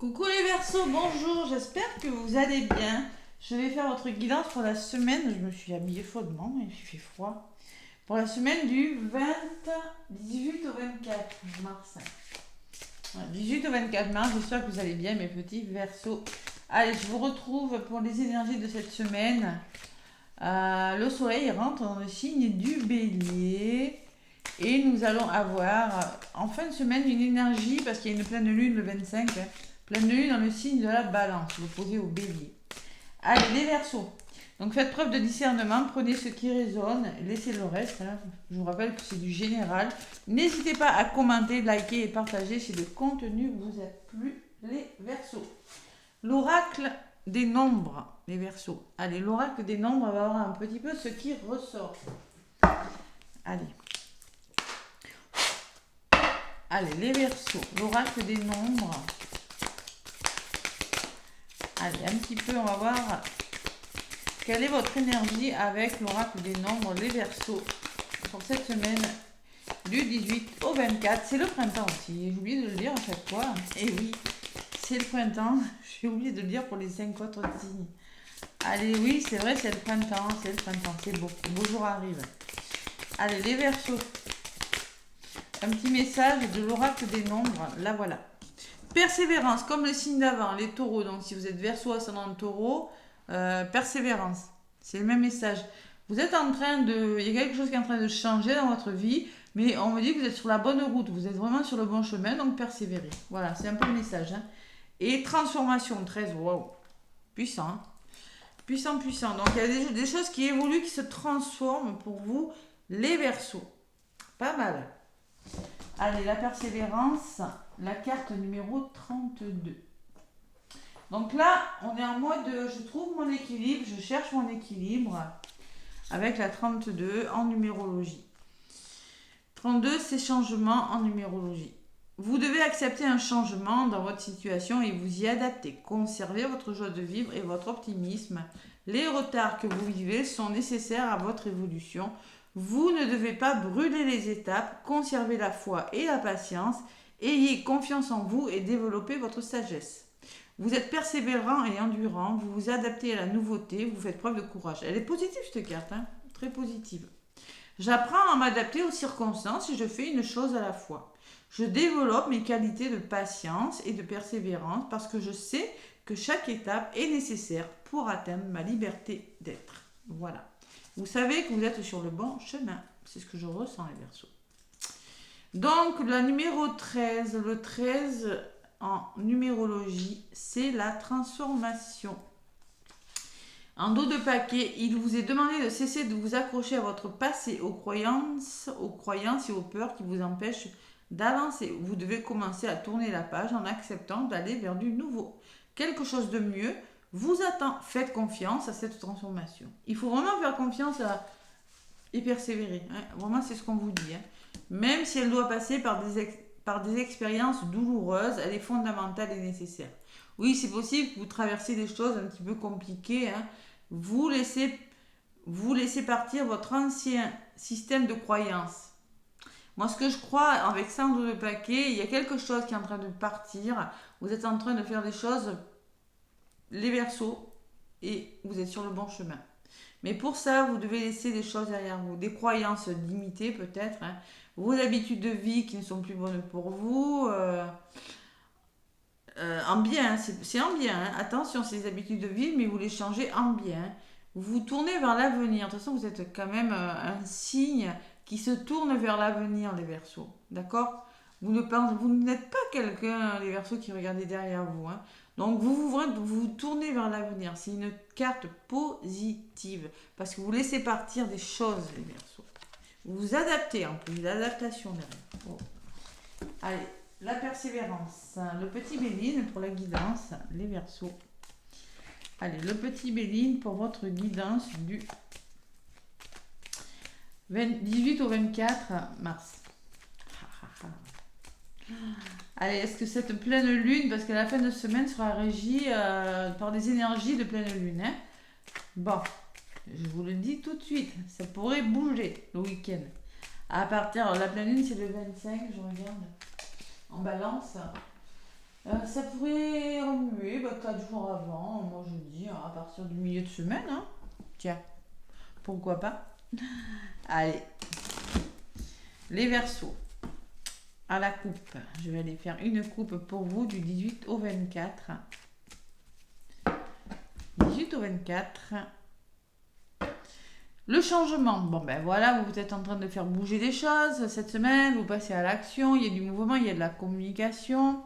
Coucou les Verseaux, bonjour, j'espère que vous allez bien. Je vais faire votre guidance pour la semaine, je me suis habillée chaudement, il fait froid. Pour la semaine du 18 au 24 mars. 18 au 24 mars, j'espère que vous allez bien mes petits Verseaux. Allez, je vous retrouve pour les énergies de cette semaine. Le soleil rentre dans le signe du Bélier. Et nous allons avoir en fin de semaine une énergie, parce qu'il y a une pleine lune le 25, pleine lune dans le signe de la balance, l'opposé au bélier. Allez, les Verseaux. Donc faites preuve de discernement, prenez ce qui résonne, laissez le reste. Hein. Je vous rappelle que c'est du général. N'hésitez pas à commenter, liker et partager si le contenu vous a plu, les Verseaux. L'oracle des nombres, les Verseaux. Allez, l'oracle des nombres va voir un petit peu ce qui ressort. Allez. Allez, les Verseaux, l'oracle des nombres. Allez, un petit peu, on va voir quelle est votre énergie avec l'oracle des nombres, les Verseaux, pour cette semaine du 18 au 24. C'est le printemps aussi, j'ai oublié de le dire à chaque fois. Et oui, c'est le printemps, j'ai oublié de le dire pour les 5 autres signes. Allez, oui, c'est vrai, c'est le printemps, c'est beau, le beau jour arrive. Allez, les Verseaux. Un petit message de l'oracle des nombres, là voilà. Persévérance, comme le signe d'avant, les taureaux. Donc si vous êtes Verseau, ascendant taureau, persévérance. C'est le même message. Vous êtes en train de... Il y a quelque chose qui est en train de changer dans votre vie, mais on me dit que vous êtes sur la bonne route. Vous êtes vraiment sur le bon chemin, donc persévérez. Voilà, c'est un peu le message. Hein. Et transformation, 13, waouh. Puissant. Hein. Puissant. Donc il y a des choses qui évoluent, qui se transforment pour vous, les Verseaux. Pas mal. Allez, la persévérance, la carte numéro 32. Donc là, on est en mode, je trouve mon équilibre, je cherche mon équilibre avec la 32 en numérologie. 32, c'est changement en numérologie. Vous devez accepter un changement dans votre situation et vous y adapter. Conservez votre joie de vivre et votre optimisme. Les retards que vous vivez sont nécessaires à votre évolution. Vous ne devez pas brûler les étapes, conservez la foi et la patience, ayez confiance en vous et développez votre sagesse. Vous êtes persévérant et endurant, vous vous adaptez à la nouveauté, vous faites preuve de courage. Elle est positive cette carte, hein, très positive. J'apprends à m'adapter aux circonstances et je fais une chose à la fois. Je développe mes qualités de patience et de persévérance parce que je sais que chaque étape est nécessaire pour atteindre ma liberté d'être. Voilà. Vous savez que vous êtes sur le bon chemin. C'est ce que je ressens, les Verseaux. Donc, la numéro 13, le 13 en numérologie, c'est la transformation. En dos de paquet, il vous est demandé de cesser de vous accrocher à votre passé, aux croyances et aux peurs qui vous empêchent d'avancer. Vous devez commencer à tourner la page en acceptant d'aller vers du nouveau. Quelque chose de mieux vous attend. Faites confiance à cette transformation. Il faut vraiment faire confiance et persévérer. Hein. Vraiment, c'est ce qu'on vous dit. Hein. Même si elle doit passer par des expériences douloureuses, elle est fondamentale et nécessaire. Oui, c'est possible que vous traversiez des choses un petit peu compliquées. Hein. Vous laissez partir votre ancien système de croyance. Moi, ce que je crois, avec ça en dos de paquet, il y a quelque chose qui est en train de partir. Vous êtes en train de faire des choses, les Verseaux, et vous êtes sur le bon chemin. Mais pour ça, vous devez laisser des choses derrière vous, des croyances limitées peut-être, hein, vos habitudes de vie qui ne sont plus bonnes pour vous, en bien, c'est en bien, hein. Attention, c'est des habitudes de vie, mais vous les changez en bien. Vous vous tournez vers l'avenir. De toute façon, vous êtes quand même un signe qui se tourne vers l'avenir, les Verseaux. D'accord ? Vous n'êtes pas quelqu'un, les Verseaux, qui regardez derrière vous. Hein. Donc, vous tournez vers l'avenir. C'est une carte positive. Parce que vous laissez partir des choses, les Verseaux. Vous vous adaptez, en plus. L'adaptation derrière. Bon. Allez, la persévérance. Le petit Béline pour la guidance, les Verseaux. Allez, le petit Béline pour votre guidance du 18 au 24 mars. Allez, est-ce que cette pleine lune, parce que la fin de semaine sera régie par des énergies de pleine lune, hein. Bon, je vous le dis tout de suite, ça pourrait bouger le week-end. À partir, alors la pleine lune c'est le 25, je regarde, en balance. Ça pourrait remuer 4 jours avant, moi je dis, hein, à partir du milieu de semaine. Hein. Tiens, pourquoi pas. Allez, les Verseaux. À la coupe, je vais aller faire une coupe pour vous du 18 au 24. 18 au 24. Le changement. Bon ben voilà, vous êtes en train de faire bouger des choses cette semaine, vous passez à l'action, il y a du mouvement, il y a de la communication.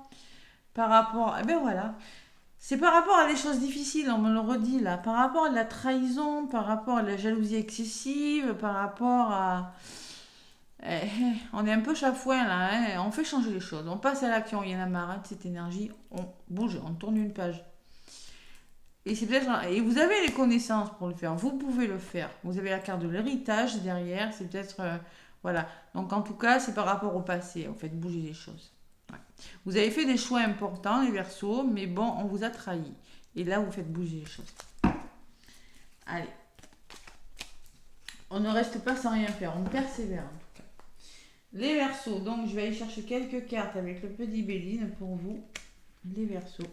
Par rapport, ben voilà, c'est par rapport à des choses difficiles, on me le redit là, par rapport à la trahison, par rapport à la jalousie excessive, par rapport à... on est un peu chafouin là, hein, on fait changer les choses, on passe à l'action, il y en a marre de cette énergie, on bouge, on tourne une page. Et c'est peut-être et vous avez les connaissances pour le faire, vous pouvez le faire. Vous avez la carte de l'héritage derrière, c'est peut-être voilà. Donc en tout cas, c'est par rapport au passé, vous faites bouger les choses. Ouais. Vous avez fait des choix importants les Verseaux, mais bon, on vous a trahi. Et là, vous faites bouger les choses. Allez. On ne reste pas sans rien faire, on persévère en tout cas. Les Verseaux, donc je vais aller chercher quelques cartes avec le petit Béline pour vous, les Verseaux.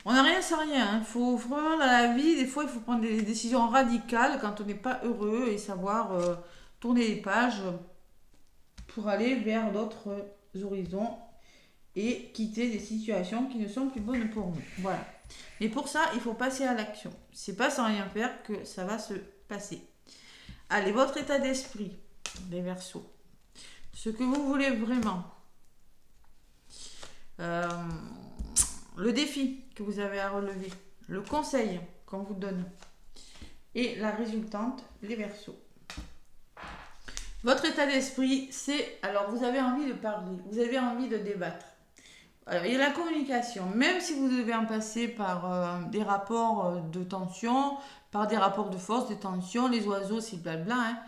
On n'a rien sans rien. Il faut vraiment dans la vie, des fois, il faut prendre des décisions radicales quand on n'est pas heureux et savoir tourner les pages pour aller vers d'autres horizons et quitter des situations qui ne sont plus bonnes pour nous. Voilà. Mais pour ça, il faut passer à l'action. C'est pas sans rien faire que ça va se passer. Allez, votre état d'esprit, les Verseaux. Ce que vous voulez vraiment. Le défi que vous avez à relever, le conseil qu'on vous donne et la résultante, les Verseaux. Votre état d'esprit, c'est, alors vous avez envie de parler, vous avez envie de débattre. Alors, il y a la communication, même si vous devez en passer par des rapports de tension, par des rapports de force, de tension, les oiseaux, c'est blabla, hein.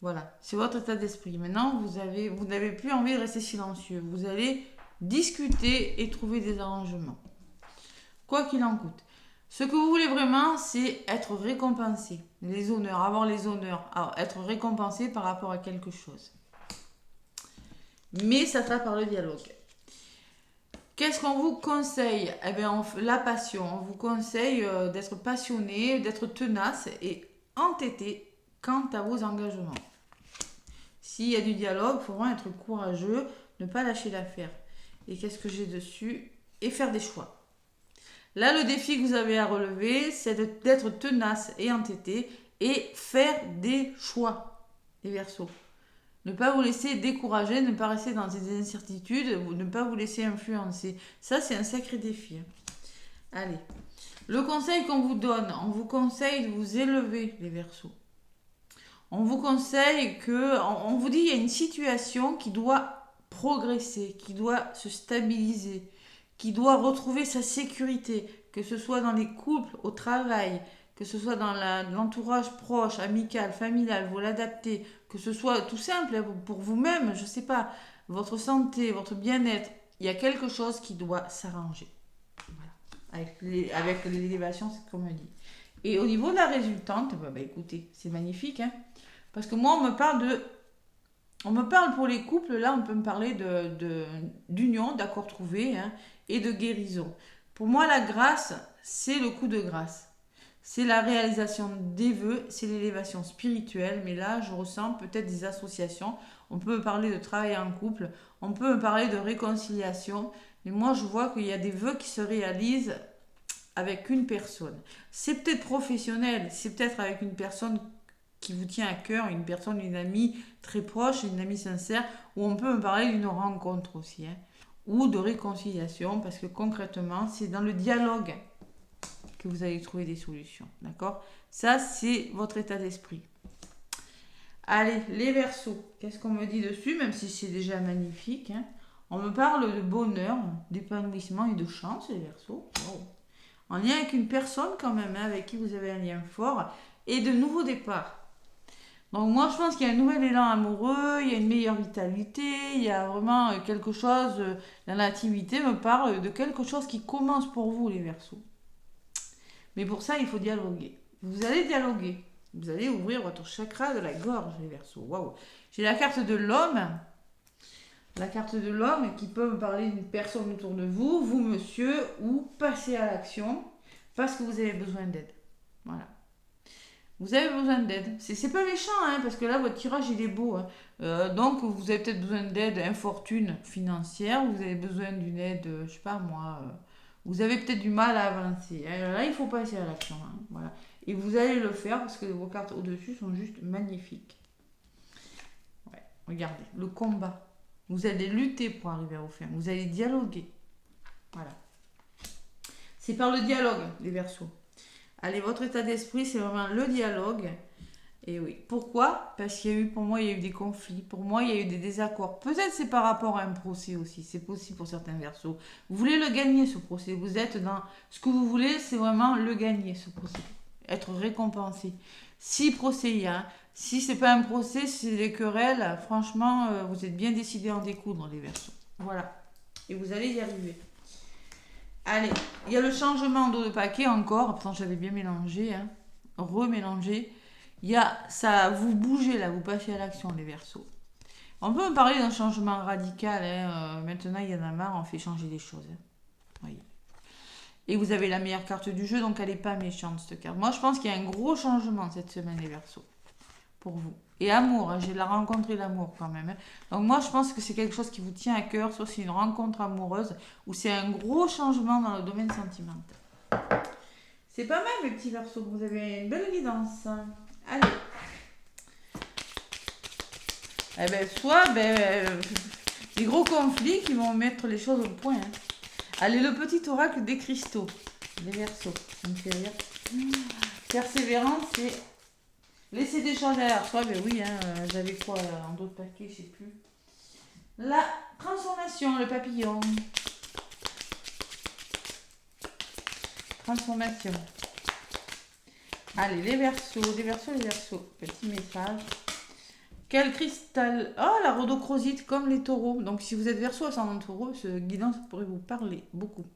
Voilà, c'est votre état d'esprit. Maintenant, vous n'avez plus envie de rester silencieux. Vous allez discuter et trouver des arrangements. Quoi qu'il en coûte. Ce que vous voulez vraiment, c'est être récompensé. Les honneurs, avoir les honneurs. Alors, être récompensé par rapport à quelque chose. Mais ça sera par le dialogue. Qu'est-ce qu'on vous conseille? Eh bien, la passion. On vous conseille d'être passionné, d'être tenace et entêté quant à vos engagements. S'il y a du dialogue, il faut vraiment être courageux, ne pas lâcher l'affaire. Et qu'est-ce que j'ai dessus? Et faire des choix. Là, le défi que vous avez à relever, c'est d'être tenace et entêté et faire des choix, les Verseaux. Ne pas vous laisser décourager, ne pas rester dans des incertitudes, ne pas vous laisser influencer. Ça, c'est un sacré défi. Allez. Le conseil qu'on vous donne, on vous conseille de vous élever, les Verseaux. On vous conseille on vous dit qu'il y a une situation qui doit progresser, qui doit se stabiliser, qui doit retrouver sa sécurité, que ce soit dans les couples, au travail, que ce soit dans l'entourage proche, amical, familial, vous l'adaptez, que ce soit tout simple pour vous-même, je ne sais pas, votre santé, votre bien-être, il y a quelque chose qui doit s'arranger. Voilà. Avec l'élévation, c'est comme on dit. Et au niveau de la résultante, écoutez, c'est magnifique, hein, parce que moi, on me parle pour les couples, là, on peut me parler d'union, d'accord trouvé, hein, et de guérison. Pour moi, la grâce, c'est le coup de grâce. C'est la réalisation des vœux, c'est l'élévation spirituelle, mais là, je ressens peut-être des associations. On peut me parler de travail en couple, on peut me parler de réconciliation, mais moi, je vois qu'il y a des vœux qui se réalisent avec une personne. C'est peut-être professionnel, c'est peut-être avec une personne qui vous tient à cœur, une amie très proche, une amie sincère, ou on peut me parler d'une rencontre aussi, hein, ou de réconciliation, parce que concrètement, c'est dans le dialogue que vous allez trouver des solutions, d'accord? Ça, c'est votre état d'esprit. Allez, les Verseaux, qu'est-ce qu'on me dit dessus, même si c'est déjà magnifique, hein? On me parle de bonheur, d'épanouissement et de chance, les Verseaux. Wow. En lien avec une personne quand même, hein, avec qui vous avez un lien fort, et de nouveaux départs. Donc moi je pense qu'il y a un nouvel élan amoureux, il y a une meilleure vitalité, il y a vraiment quelque chose, la nativité me parle de quelque chose qui commence pour vous les Verseaux. Mais pour ça il faut dialoguer. Vous allez dialoguer, vous allez ouvrir votre chakra de la gorge les Verseaux. Waouh. J'ai la carte de l'homme. La carte de l'homme qui peut me parler d'une personne autour de vous, vous monsieur, ou passer à l'action parce que vous avez besoin d'aide. Voilà. Vous avez besoin d'aide. C'est pas méchant, hein, parce que là, votre tirage, il est beau. Hein. Donc, vous avez peut-être besoin d'aide, infortune financière, vous avez besoin d'une aide, je sais pas moi, vous avez peut-être du mal à avancer. Alors là, il faut passer à l'action. Hein, voilà. Et vous allez le faire parce que vos cartes au-dessus sont juste magnifiques. Ouais, regardez, le combat. Vous allez lutter pour arriver au fin. Vous allez dialoguer. Voilà. C'est par le dialogue, les Verseaux. Allez, votre état d'esprit, c'est vraiment le dialogue. Et oui. Pourquoi? Parce qu'il y a eu, pour moi, il y a eu des conflits. Pour moi, il y a eu des désaccords. Peut-être c'est par rapport à un procès aussi. C'est possible pour certains Verseaux. Vous voulez le gagner, ce procès. Vous êtes dans... Ce que vous voulez, c'est vraiment le gagner, ce procès. Être récompensé. Si procès il y a, si c'est pas un procès, c'est des querelles, franchement, vous êtes bien décidés à en découdre, les Verseaux. Voilà. Et vous allez y arriver. Allez, il y a le changement d'eau de paquet encore. Pourtant, j'avais bien mélangé, hein, remélangé. Il y a ça, vous bougez là, vous passez à l'action, les Verseaux. On peut me parler d'un changement radical. Hein, maintenant, il y en a marre, on fait changer les choses. Hein. Voyez. Et vous avez la meilleure carte du jeu, donc elle n'est pas méchante, cette carte. Moi, je pense qu'il y a un gros changement cette semaine, les Verseaux, pour vous. Et amour, hein, j'ai rencontré l'amour quand même. Hein. Donc moi, je pense que c'est quelque chose qui vous tient à cœur, soit c'est une rencontre amoureuse, ou c'est un gros changement dans le domaine sentimental. C'est pas mal, mes petits Verseaux, vous avez une belle guidance. Allez. Eh ben, soit des gros conflits qui vont mettre les choses au point. Hein. Allez, le petit oracle des cristaux. Les Verseaux, ça me fait rire. Persévérance, c'est laisser des choses derrière soi. Ben oui, hein, j'avais quoi en d'autres paquets, je sais plus. La transformation, le papillon. Transformation. Allez, les Verseaux, les Verseaux, les Verseaux. Petit message. Quel cristal? Oh, la rhodochrosite, comme les taureaux. Donc, si vous êtes Verseau ascendant taureau, ce guidance pourrait vous parler beaucoup.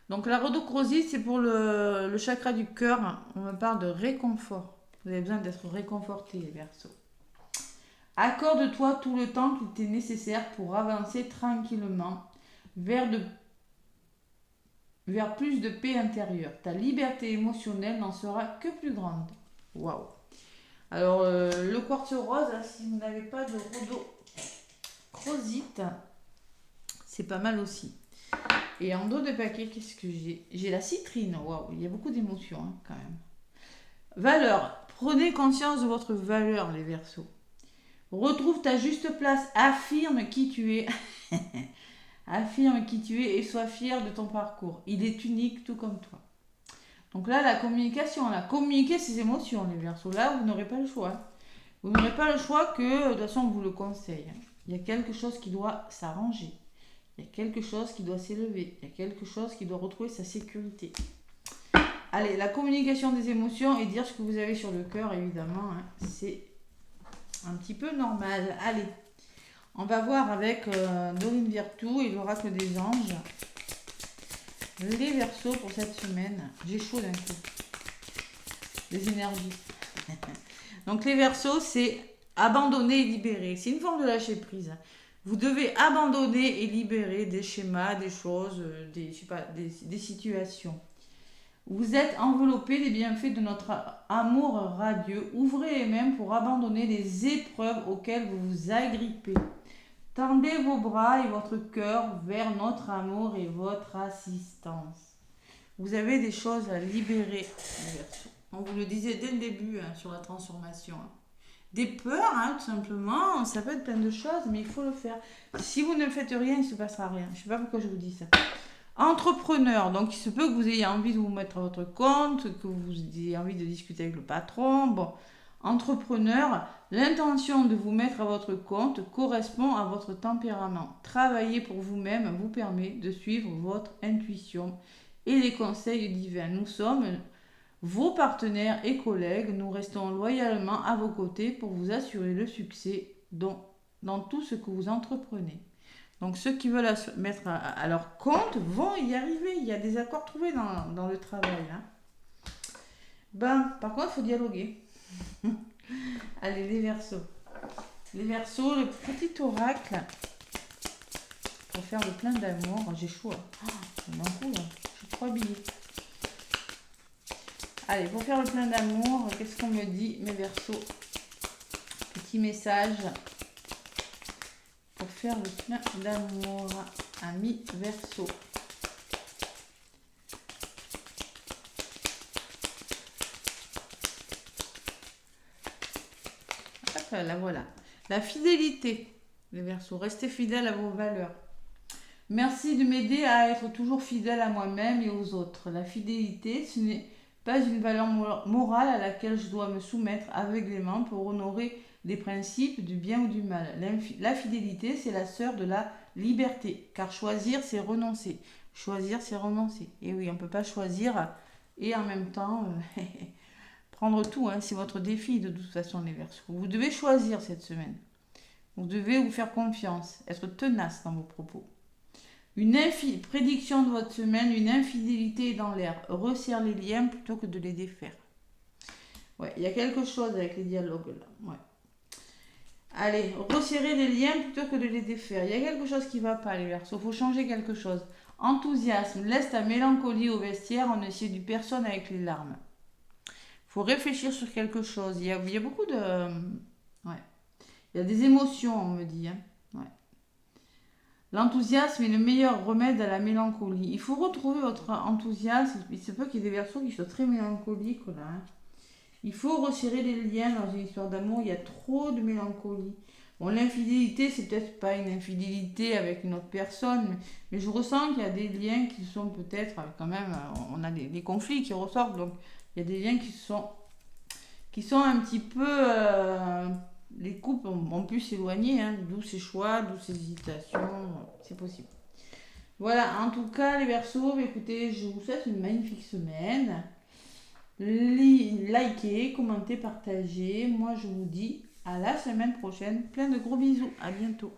Donc, la rhodochrosite, c'est pour le chakra du cœur. On me parle de réconfort. Vous avez besoin d'être réconforté, les Verseaux. Accorde-toi tout le temps qu'il t'est nécessaire pour avancer tranquillement vers plus de paix intérieure. Ta liberté émotionnelle n'en sera que plus grande. Waouh! Alors, le quartz rose, si vous n'avez pas de rhodochrosite, c'est pas mal aussi. Et en dos de paquet, qu'est-ce que j'ai? J'ai la citrine. Waouh, il y a beaucoup d'émotions hein, quand même. Valeur. Prenez conscience de votre valeur, les Verseaux. Retrouve ta juste place. Affirme qui tu es. Affirme qui tu es et sois fier de ton parcours. Il est unique tout comme toi. Donc là, la communication, communiquer ses émotions, les Verseaux. Là, vous n'aurez pas le choix. Vous n'aurez pas le choix que, de toute façon, on vous le conseille. Il y a quelque chose qui doit s'arranger. Il y a quelque chose qui doit s'élever. Il y a quelque chose qui doit retrouver sa sécurité. Allez, la communication des émotions et dire ce que vous avez sur le cœur, évidemment, hein, c'est un petit peu normal. Allez, on va voir avec Dorine Virtou et l'oracle des anges. Les Verseaux pour cette semaine. J'ai chaud d'un coup. Les énergies. Donc les Verseaux, c'est abandonner et libérer. C'est une forme de lâcher prise. Vous devez abandonner et libérer des schémas, des choses, des situations. Vous êtes enveloppé des bienfaits de notre amour radieux. Ouvrez les mains pour abandonner les épreuves auxquelles vous vous agrippez. Tendez vos bras et votre cœur vers notre amour et votre assistance. Vous avez des choses à libérer. On vous le disait dès le début hein, sur la transformation. Hein. Des peurs, hein, tout simplement. Ça peut être plein de choses, mais il faut le faire. Si vous ne faites rien, il ne se passera rien. Je ne sais pas pourquoi je vous dis ça. Entrepreneur, donc il se peut que vous ayez envie de vous mettre à votre compte, que vous ayez envie de discuter avec le patron. Bon, entrepreneur, l'intention de vous mettre à votre compte correspond à votre tempérament. Travailler pour vous-même vous permet de suivre votre intuition et les conseils divins. Nous sommes vos partenaires et collègues. Nous restons loyalement à vos côtés pour vous assurer le succès dans tout ce que vous entreprenez. Donc ceux qui veulent mettre à leur compte vont y arriver. Il y a des accords trouvés dans le travail. Hein. Par contre, il faut dialoguer. Allez, les Verseaux. Les Verseaux, le petit oracle pour faire le plein d'amour. J'ai chaud. C'est d'un coup, là. J'ai 3 billets. Allez, pour faire le plein d'amour, qu'est-ce qu'on me dit, mes Verseaux? Petit message pour faire le plein d'amour, amis Verseaux. Hop là, voilà. La fidélité, les Verseaux. Restez fidèles à vos valeurs. Merci de m'aider à être toujours fidèle à moi-même et aux autres. La fidélité, ce n'est pas une valeur morale à laquelle je dois me soumettre aveuglément pour honorer des principes du bien ou du mal. La fidélité, c'est la sœur de la liberté, car choisir, c'est renoncer. Choisir, c'est renoncer. Et oui, on ne peut pas choisir et en même temps prendre tout. C'est votre défi de toute façon, les Verseaux. Vous devez choisir cette semaine. Vous devez vous faire confiance, être tenace dans vos propos. Une prédiction de votre semaine, une infidélité est dans l'air. Resserre les liens plutôt que de les défaire. Ouais, il y a quelque chose avec les dialogues là. Ouais. Allez, resserrer les liens plutôt que de les défaire. Il y a quelque chose qui ne va pas, les Verseaux. Il faut changer quelque chose. Enthousiasme, laisse ta mélancolie au vestiaire. On ne séduit personne avec les larmes. Il faut réfléchir sur quelque chose. Il y a beaucoup de... Ouais. Il y a des émotions, on me dit. Ouais. L'enthousiasme est le meilleur remède à la mélancolie. Il faut retrouver votre enthousiasme. Il se peut qu'il y ait des Verseaux qui soient très mélancoliques là. Il faut resserrer les liens dans une histoire d'amour. Il y a trop de mélancolie. Bon, l'infidélité, c'est peut-être pas une infidélité avec une autre personne, mais je ressens qu'il y a des liens qui sont peut-être quand même. On a des conflits qui ressortent, donc il y a des liens qui sont un petit peu. Les couples ont pu s'éloigner, d'où ces choix, d'où ces hésitations, c'est possible. Voilà, en tout cas, les Verseaux, écoutez, je vous souhaite une magnifique semaine. Likez, commentez, partagez. Moi, je vous dis à la semaine prochaine. Plein de gros bisous. À bientôt.